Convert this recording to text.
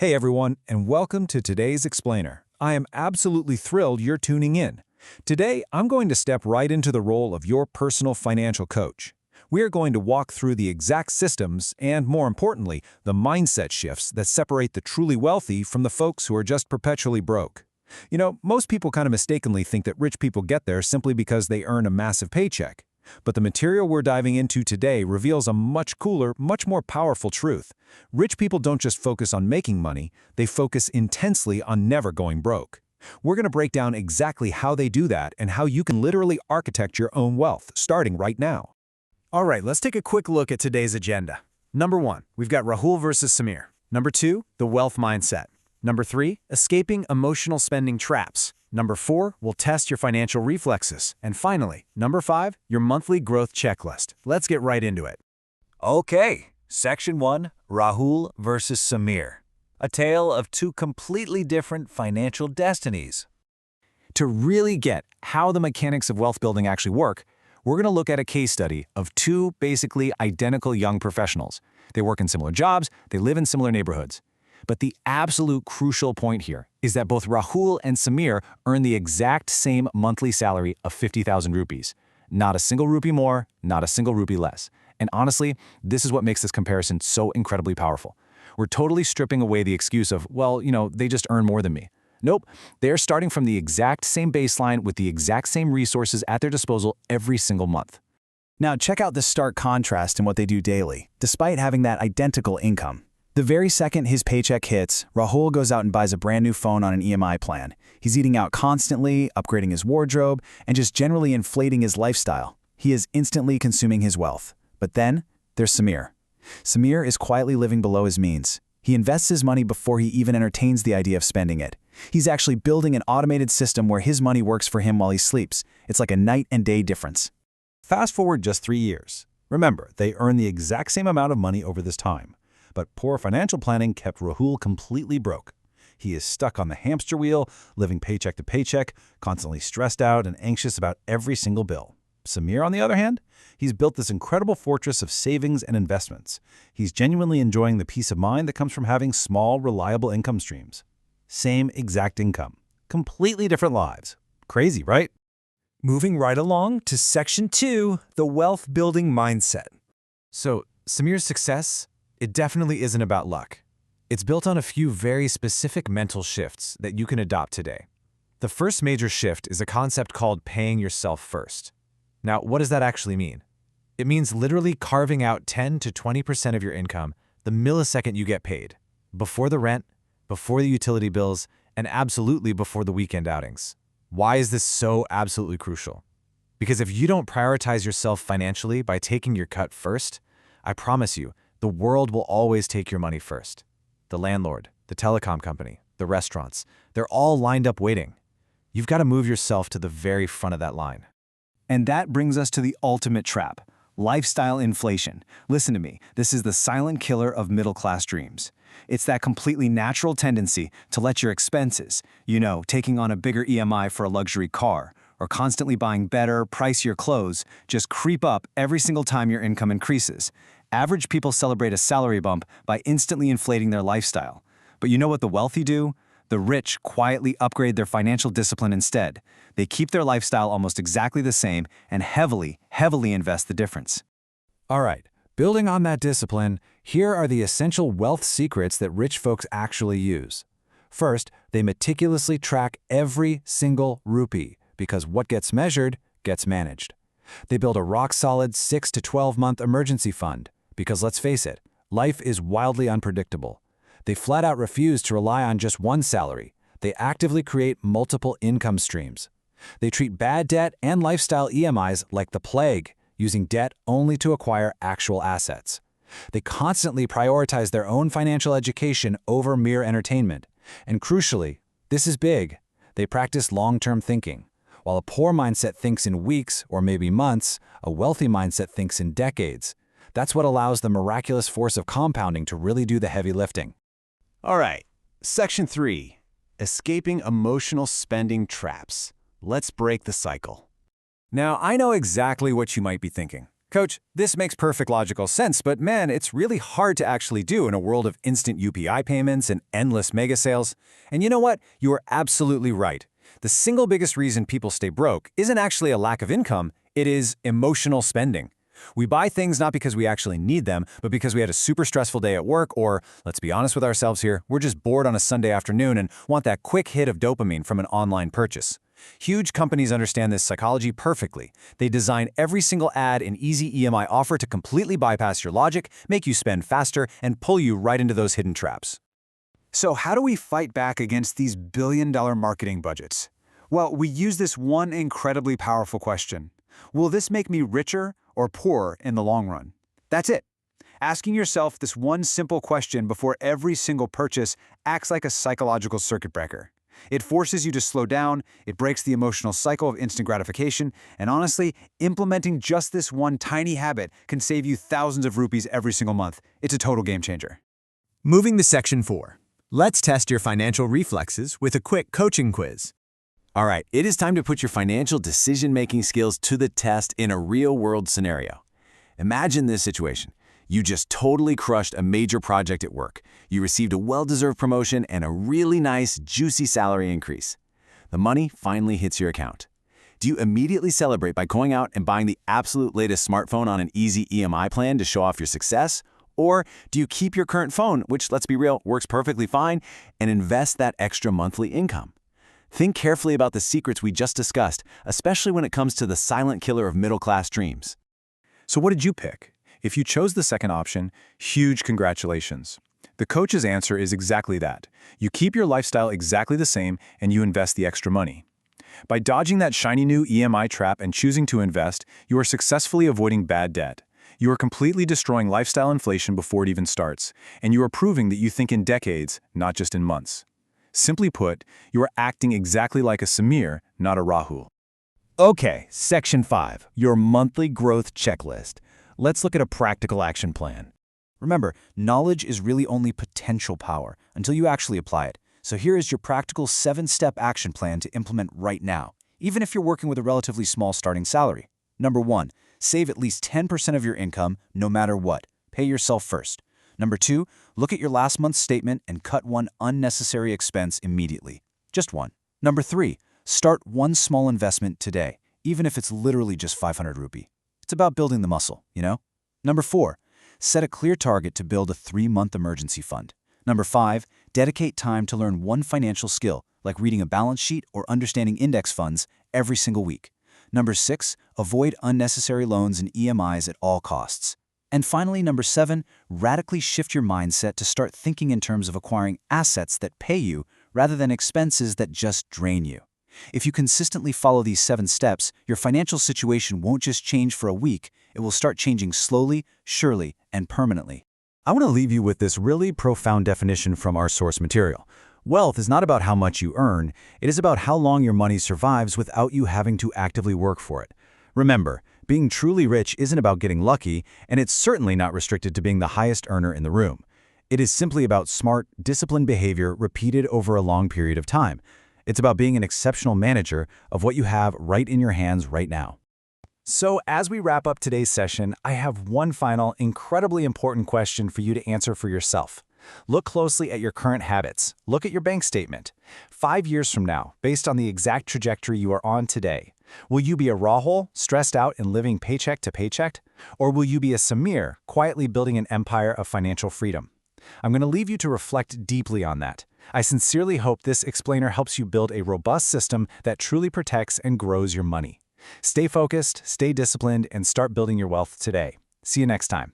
Hey everyone, and welcome to today's Explainer. I am absolutely thrilled you're tuning in. Today, I'm going to step right into the role of your personal financial coach. We are going to walk through the exact systems and, more importantly, the mindset shifts that separate the truly wealthy from the folks who are just perpetually broke. You know, most people kind of mistakenly think that rich people get there simply because they earn a massive paycheck. But the material we're diving into today reveals a much cooler, much more powerful truth. Rich people don't just focus on making money, they focus intensely on never going broke. We're going to break down exactly how they do that and how you can literally architect your own wealth, starting right now. All right, let's take a quick look at today's agenda. Number 1, we've got Rahul versus Samir. Number 2, the wealth mindset. Number 3, escaping emotional spending traps. Number 4, we'll test your financial reflexes. And finally, number 5, your monthly growth checklist. Let's get right into it. Okay, Section 1, Rahul versus Samir. A tale of two completely different financial destinies. To really get how the mechanics of wealth building actually work, we're going to look at a case study of two basically identical young professionals. They work in similar jobs, they live in similar neighborhoods. But the absolute crucial point here is that both Rahul and Samir earn the exact same monthly salary of 50,000 rupees. Not a single rupee more, not a single rupee less. And honestly, this is what makes this comparison so incredibly powerful. We're totally stripping away the excuse of, well, they just earn more than me. Nope, they're starting from the exact same baseline with the exact same resources at their disposal every single month. Now check out the stark contrast in what they do daily, despite having that identical income. The very second his paycheck hits, Rahul goes out and buys a brand new phone on an EMI plan. He's eating out constantly, upgrading his wardrobe, and just generally inflating his lifestyle. He is instantly consuming his wealth. But then, there's Samir. Samir is quietly living below his means. He invests his money before he even entertains the idea of spending it. He's actually building an automated system where his money works for him while he sleeps. It's like a night and day difference. Fast forward just 3 years. Remember, they earn the exact same amount of money over this time. But poor financial planning kept Rahul completely broke. He is stuck on the hamster wheel, living paycheck to paycheck, constantly stressed out and anxious about every single bill. Samir, on the other hand, he's built this incredible fortress of savings and investments. He's genuinely enjoying the peace of mind that comes from having small, reliable income streams. Same exact income. Completely different lives. Crazy, right? Moving right along to Section 2, the wealth building mindset. So, Samir's success, it definitely isn't about luck. It's built on a few very specific mental shifts that you can adopt today. The first major shift is a concept called paying yourself first. Now, what does that actually mean? It means literally carving out 10 to 20% of your income the millisecond you get paid, before the rent, before the utility bills, and absolutely before the weekend outings. Why is this so absolutely crucial? Because if you don't prioritize yourself financially by taking your cut first, I promise you, the world will always take your money first. The landlord, the telecom company, the restaurants, they're all lined up waiting. You've got to move yourself to the very front of that line. And that brings us to the ultimate trap, lifestyle inflation. Listen to me, this is the silent killer of middle-class dreams. It's that completely natural tendency to let your expenses, taking on a bigger EMI for a luxury car, or constantly buying better, pricier clothes, just creep up every single time your income increases. Average people celebrate a salary bump by instantly inflating their lifestyle. But you know what the wealthy do? The rich quietly upgrade their financial discipline instead. They keep their lifestyle almost exactly the same and heavily invest the difference. All right, building on that discipline, here are the essential wealth secrets that rich folks actually use. First, they meticulously track every single rupee, because what gets measured gets managed. They build a rock-solid 6 to 12-month emergency fund, because let's face it, life is wildly unpredictable. They flat out refuse to rely on just one salary. They actively create multiple income streams. They treat bad debt and lifestyle EMIs like the plague, using debt only to acquire actual assets. They constantly prioritize their own financial education over mere entertainment. And crucially, this is big, they practice long-term thinking. While a poor mindset thinks in weeks or maybe months, a wealthy mindset thinks in decades. That's what allows the miraculous force of compounding to really do the heavy lifting. All right, Section 3, escaping emotional spending traps. Let's break the cycle. Now, I know exactly what you might be thinking. Coach, this makes perfect logical sense, but man, it's really hard to actually do in a world of instant UPI payments and endless mega sales. And you know what? You are absolutely right. The single biggest reason people stay broke isn't actually a lack of income, it is emotional spending. We buy things not because we actually need them, but because we had a super stressful day at work, or, let's be honest with ourselves here, we're just bored on a Sunday afternoon and want that quick hit of dopamine from an online purchase. Huge companies understand this psychology perfectly. They design every single ad and easy EMI offer to completely bypass your logic, make you spend faster, and pull you right into those hidden traps. So how do we fight back against these billion-dollar marketing budgets? Well, we use this one incredibly powerful question. Will this make me richer or poorer in the long run? That's it. Asking yourself this one simple question before every single purchase acts like a psychological circuit breaker. It forces you to slow down, it breaks the emotional cycle of instant gratification, and honestly, implementing just this one tiny habit can save you thousands of rupees every single month. It's a total game changer. Moving to Section 4. Let's test your financial reflexes with a quick coaching quiz. All right, it is time to put your financial decision-making skills to the test in a real-world scenario. Imagine this situation. You just totally crushed a major project at work. You received a well-deserved promotion and a really nice, juicy salary increase. The money finally hits your account. Do you immediately celebrate by going out and buying the absolute latest smartphone on an easy EMI plan to show off your success? Or do you keep your current phone, which, let's be real, works perfectly fine, and invest that extra monthly income? Think carefully about the secrets we just discussed, especially when it comes to the silent killer of middle-class dreams. So what did you pick? If you chose the second option, huge congratulations. The coach's answer is exactly that. You keep your lifestyle exactly the same and you invest the extra money. By dodging that shiny new EMI trap and choosing to invest, you are successfully avoiding bad debt. You are completely destroying lifestyle inflation before it even starts, and you are proving that you think in decades, not just in months. Simply put, you are acting exactly like a Samir, not a Rahul. Okay, Section 5, your monthly growth checklist. Let's look at a practical action plan. Remember, knowledge is really only potential power until you actually apply it. So here is your practical 7-step action plan to implement right now, even if you're working with a relatively small starting salary. Number 1, save at least 10% of your income no matter what. Pay yourself first. Number 2, look at your last month's statement and cut one unnecessary expense immediately. Just one. Number 3, start one small investment today, even if it's literally just 500 rupee. It's about building the muscle, you know? Number 4, set a clear target to build a 3-month emergency fund. Number 5, dedicate time to learn one financial skill, like reading a balance sheet or understanding index funds every single week. Number 6, avoid unnecessary loans and EMIs at all costs. And finally, number 7, radically shift your mindset to start thinking in terms of acquiring assets that pay you rather than expenses that just drain you. If you consistently follow these 7 steps, your financial situation won't just change for a week, it will start changing slowly, surely, and permanently. I want to leave you with this really profound definition from our source material. Wealth is not about how much you earn, it is about how long your money survives without you having to actively work for it. Remember, being truly rich isn't about getting lucky, and it's certainly not restricted to being the highest earner in the room. It is simply about smart, disciplined behavior repeated over a long period of time. It's about being an exceptional manager of what you have right in your hands right now. So as we wrap up today's session, I have one final, incredibly important question for you to answer for yourself. Look closely at your current habits. Look at your bank statement. 5 years from now, based on the exact trajectory you are on today, will you be a Rahul, stressed out and living paycheck to paycheck? Or will you be a Samir, quietly building an empire of financial freedom? I'm going to leave you to reflect deeply on that. I sincerely hope this explainer helps you build a robust system that truly protects and grows your money. Stay focused, stay disciplined, and start building your wealth today. See you next time.